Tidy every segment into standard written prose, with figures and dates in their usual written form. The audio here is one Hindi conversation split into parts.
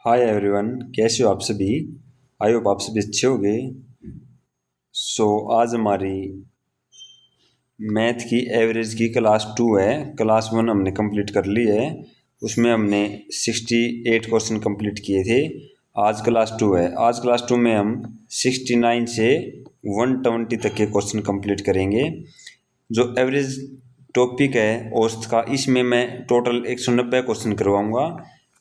हाय एवरीवन, कैसे हो आप सभी। आई होप आप सभी अच्छे होंगे। आज हमारी मैथ की एवरेज की क्लास 2 है। क्लास 1 हमने कंप्लीट कर ली है। उसमें हमने 68 क्वेश्चन कंप्लीट किए थे। आज क्लास 2 है। आज क्लास 2 में हम 69 से 120 तक के क्वेश्चन कंप्लीट करेंगे। जो एवरेज टॉपिक है औसत का, इसमें मैं टोटल 190 क्वेश्चन करवाऊंगा।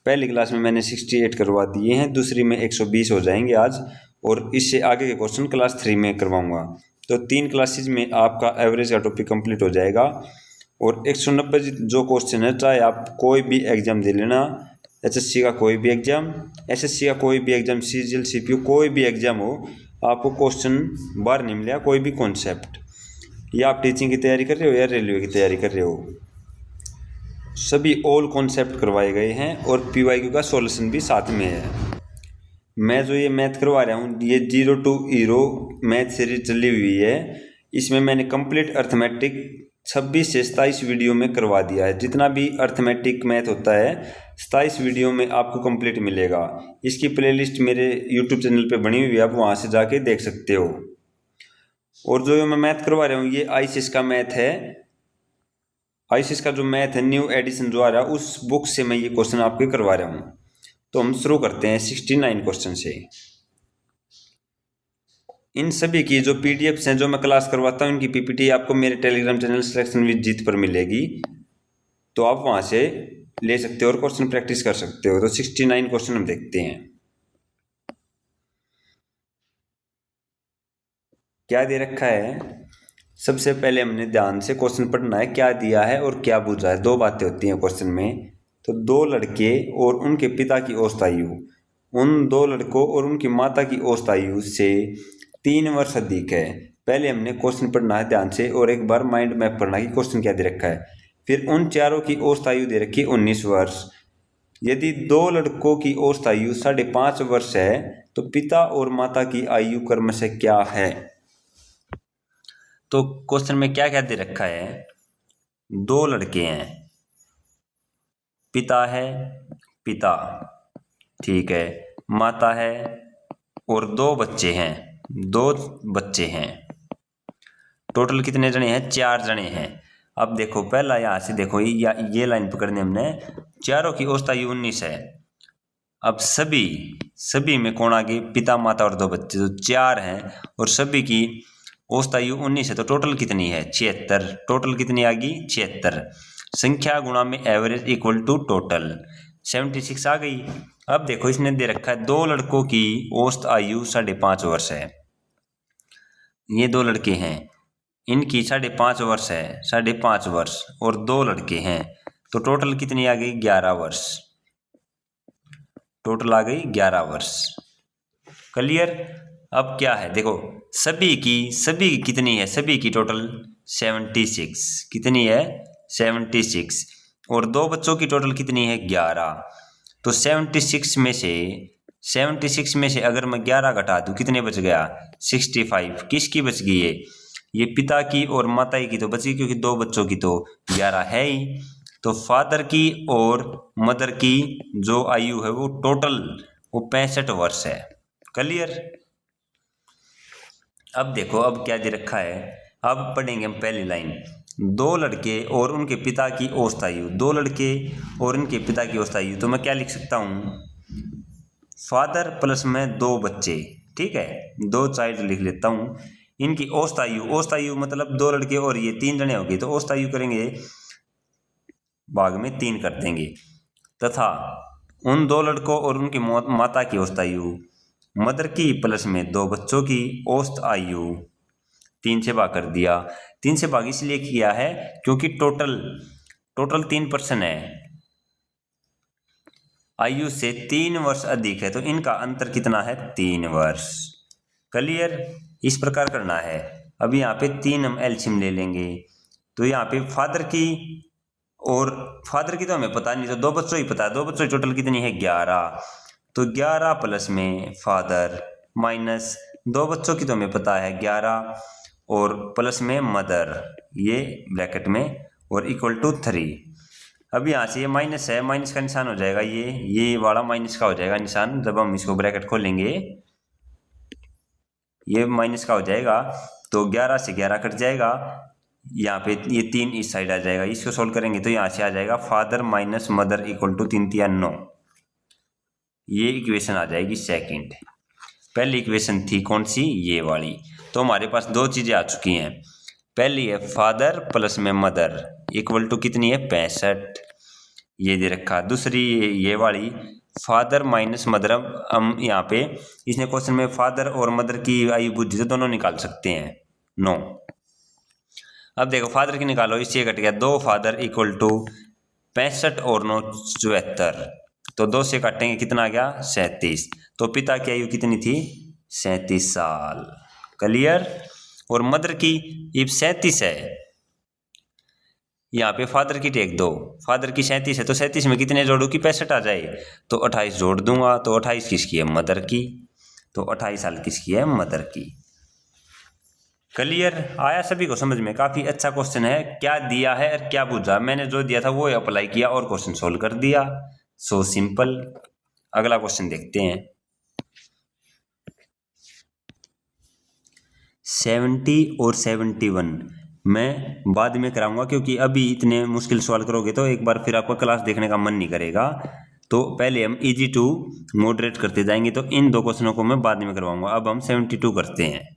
पहली क्लास में मैंने 68 करवा दिए हैं, दूसरी में 120 हो जाएंगे आज, और इससे आगे के क्वेश्चन क्लास 3 में करवाऊंगा। तो 3 क्लासेज में आपका एवरेज का टॉपिक कंप्लीट हो जाएगा। और 190 जो क्वेश्चन है, चाहे आप कोई भी एग्जाम दे लेना, एचएससी का कोई भी एग्जाम, एसएससी का कोई भी एग्जाम, सीजीएल सीपीयू कोई भी एग्जाम हो, आपको क्वेश्चन बाहर नहीं मिलेगा कोई भी कॉन्सेप्ट। या आप टीचिंग की तैयारी कर रहे हो या रेलवे की तैयारी कर रहे हो, सभी ऑल कॉन्सेप्ट करवाए गए हैं और पीवाईक्यू का सॉल्यूशन भी साथ में है। मैं जो ये मैथ करवा रहा हूँ, ये 0 to हीरो मैथ सीरीज चली हुई है। इसमें मैंने कंप्लीट अर्थमेटिक 26 से 27 वीडियो में करवा दिया है। जितना भी अर्थमेटिक मैथ होता है 27 वीडियो में आपको कंप्लीट मिलेगा। इसकी प्लेलिस्ट मेरे यूट्यूब चैनल पे बनी हुई है, आप वहाँ से जाके देख सकते हो। और जो मैं मैथ करवा रहा हूँ, ये आईसीएस का मैथ है। आईसीएस का जो मैथ है, न्यू एडिशन जो आ रहा है, उस बुक से मैं ये क्वेश्चन आपके करवा रहा हूँ। तो हम शुरू करते हैं 69 क्वेश्चन से। इन सभी की जो पीडीएफ्स हैं जो मैं क्लास करवाता हूँ, इनकी पीपीटी आपको मेरे टेलीग्राम चैनल सिलेक्शन विद जीत पर मिलेगी, तो आप वहाँ से ले सकते हो और क्वेश्चन प्रैक्टिस कर सकते हो। तो 69 क्वेश्चन हम देखते हैं। क्या दे रखा है, सबसे पहले हमने ध्यान से क्वेश्चन पढ़ना है, क्या दिया है और क्या पूछा है। दो बातें होती हैं क्वेश्चन में। तो 2 लड़के और उनके पिता की औसत आयु, उन 2 लड़कों और उनकी माता की औसत आयु से 3 वर्ष अधिक है। पहले हमने क्वेश्चन पढ़ना है ध्यान से और एक बार माइंड मैप करना है कि क्वेश्चन क्या दे रखा है। फिर उन चारों की औसत आयु दे रखी है 19 वर्ष। यदि 2 लड़कों की औसत आयु 5.5 वर्ष है, तो पिता और माता की आयु क्रमशः क्या है। तो क्वेश्चन में क्या क्या दे रखा है, 2 लड़के हैं, पिता है, पिता ठीक है, माता है और 2 बच्चे हैं, 2 बच्चे हैं। टोटल कितने जने हैं, 4 जने हैं। अब देखो पहला यहाँ से देखो, ये लाइन पकड़नी हमने, चारों की औसत आयु 19 है। अब सभी में कौन आगे, पिता माता और 2 बच्चे, तो 4 हैं और सभी की औसत आयु 19 है। तो टोटल कितनी है, 76। टोटल कितनी आ गई, 76। संख्या गुणा में एवरेज इक्वल टू टोटल, 76 आ गई। अब देखो इसने दे रखा है 2 लड़कों की औसत आयु 5.5 वर्ष है। ये 2 लड़के हैं, इनकी 5.5 वर्ष है, 5.5 वर्ष, और 2 लड़के हैं, तो टोटल कितनी आ गई, 11 वर्ष। टोटल आ गई 11 वर्ष। क्लियर। अब क्या है देखो, सभी की कितनी है, सभी की टोटल 76, कितनी है 76, और 2 बच्चों की टोटल कितनी है 11। तो 76 में से अगर मैं 11 घटा दूं, कितने बच गया 65। किसकी बच गई है, ये पिता की और माता की तो बची, क्योंकि 2 बच्चों की तो 11 है ही। तो फादर की और मदर की जो आयु है वो टोटल वो 65 वर्ष है। क्लियर। अब देखो अब क्या दे रखा है, अब पढ़ेंगे हम पहली लाइन, 2 लड़के और उनके पिता की औसत आयु, 2 लड़के और उनके पिता की औसत आयु। तो मैं क्या लिख सकता हूँ, फादर प्लस में 2 बच्चे, ठीक है, 2 चाइल्ड लिख लेता हूँ। इनकी औसत आयु मतलब 2 लड़के और ये 3 जने हो गए, तो औसत आयु करेंगे भाग में 3 कर देंगे, तथा उन 2 लड़कों और उनकी माता की औसत आयु, मदर की प्लस में 2 बच्चों की औसत आयु 3 से भाग कर दिया। 3 से भाग इसलिए किया है क्योंकि टोटल 3% है, आयु से 3 वर्ष अधिक है, तो इनका अंतर कितना है 3 वर्ष। क्लियर। इस प्रकार करना है। अब यहाँ पे 3 हम एलसीएम ले लेंगे, तो यहाँ पे फादर की तो हमें पता नहीं, तो 2 बच्चों ही पता है, 2 बच्चों की टोटल कितनी है 11। तो 11 प्लस में फादर माइनस 2 बच्चों की तो हमें पता है 11, और प्लस में मदर, ये ब्रैकेट में, और इक्वल टू 3। अब यहाँ से ये माइनस है, माइनस का निशान हो जाएगा ये वाला माइनस का हो जाएगा निशान। जब हम इसको ब्रैकेट खोलेंगे ये माइनस का हो जाएगा, तो 11 से 11 कट जाएगा, यहाँ पे ये 3 इस साइड आ जाएगा। इसको सोल्व करेंगे तो यहाँ से आ जाएगा father minus mother equal to 3 3 9। ये इक्वेशन आ जाएगी सेकंड। पहली इक्वेशन थी कौन सी, ये वाली। तो हमारे पास दो चीज़ें आ चुकी हैं। पहली है फादर प्लस में मदर इक्वल टू कितनी है 65, ये दे रखा। दूसरी ये वाली फादर माइनस मदर। हम यहाँ पे इसने क्वेश्चन में फादर और मदर की आयु पूछी तो दोनों निकाल सकते हैं 9। अब देखो फादर की निकालो, इससे कट गया 2 फादर इक्वल टू 65 और 9 74। तो 2 से काटेंगे कितना आ गया 37। तो पिता की आयु कितनी थी 37 साल। क्लियर। और मदर की ये 37 है, यहाँ पे फादर की टेक दो, फादर की 37 है तो 37 में कितने जोड़ू की 65 आ जाए, तो 28 जोड़ दूंगा। तो 28 किसकी है मदर की, तो 28 साल किसकी है मदर की। क्लियर आया सभी को समझ में। काफ़ी अच्छा क्वेश्चन है, क्या दिया है और क्या पूछा, मैंने जो दिया था वो अप्लाई किया और क्वेश्चन सोल्व कर दिया। So simple. अगला क्वेश्चन देखते हैं। 70 और 71 मैं बाद में कराऊंगा, क्योंकि अभी इतने मुश्किल सवाल करोगे तो एक बार फिर आपका क्लास देखने का मन नहीं करेगा। तो पहले हम इजी टू मॉडरेट करते जाएंगे, तो इन दो क्वेश्चनों को मैं बाद में करवाऊंगा। अब हम 72 करते हैं।